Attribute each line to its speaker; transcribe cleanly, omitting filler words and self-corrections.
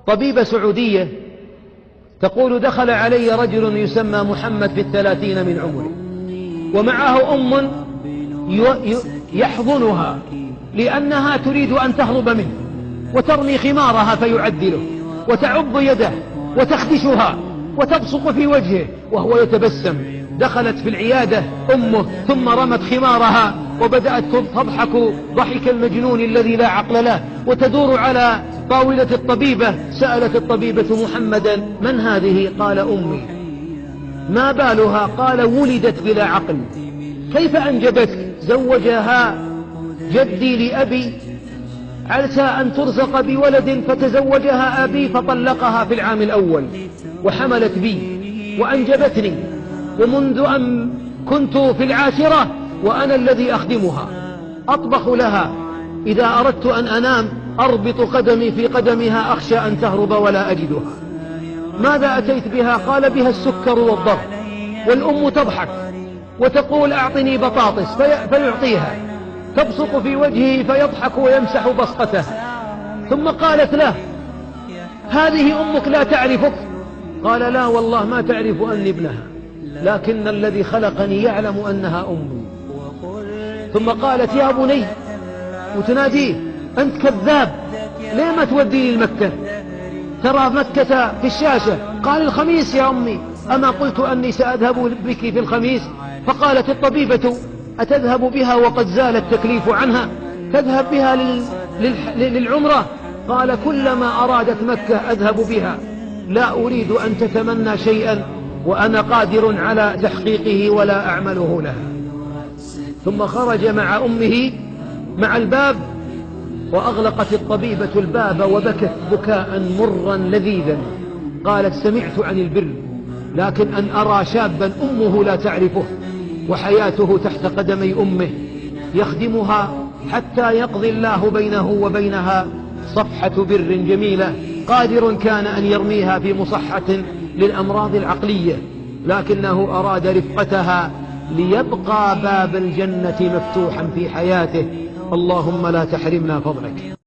Speaker 1: طبيبة سعودية تقول: دخل علي رجل يسمى محمد في 30 من عمره، ومعه أم يحضنها لأنها تريد أن تهرب منه، وترمي خمارها فيعدله، وتعض يده وتخدشها وتبصق في وجهه وهو يتبسم. دخلت في العيادة أمه ثم رمت خمارها وبدأت تضحك ضحك المجنون الذي لا عقل له، وتدور على طاولة الطبيبة. سألت الطبيبة محمدا: من هذه؟ قال: أمي. ما بالها؟ قال: ولدت بلا عقل. كيف أنجبتك؟ زوجها جدي لأبي عسى أن ترزق بولد، فتزوجها أبي فطلقها في العام الأول، وحملت بي وأنجبتني، ومنذ أن كنت في العاشرة وأنا الذي أخدمها، أطبخ لها، إذا أردت أن أنام أربط قدمي في قدمها أخشى أن تهرب ولا أجدها. ماذا أتيت بها؟ قال: بها السكر والضغط. والأم تضحك وتقول: أعطني بطاطس، فيعطيها، تبصق في وجهه فيضحك ويمسح بصقته. ثم قالت له: هذه أمك لا تعرفك؟ قال: لا والله ما تعرف أني ابنها، لكن الذي خلقني يعلم أنها أمي. ثم قالت: يا بني، وتناديه: أنت كذاب، ليه ما توديني لمكة؟ ترى مكة في الشاشة. قال: الخميس يا أمي، أما قلت أني سأذهب بك في الخميس؟ فقالت الطبيبة: أتذهب بها وقد زال التكليف عنها؟ تذهب بها للعمرة؟ قال: كلما أرادت مكة أذهب بها، لا أريد أن تتمنى شيئا وأنا قادر على تحقيقه ولا أعمله لها. ثم خرج مع أمه مع الباب، وأغلقت الطبيبة الباب وبكت بكاء مرا لذيذا. قالت: سمعت عن البر، لكن أن أرى شابا أمه لا تعرفه وحياته تحت قدمي أمه يخدمها حتى يقضي الله بينه وبينها صفحة بر جميلة، قادر كان أن يرميها في مصحة للأمراض العقلية، لكنه أراد رفقتها ليبقى باب الجنة مفتوحا في حياته. اللهم لا تحرمنا فضلك.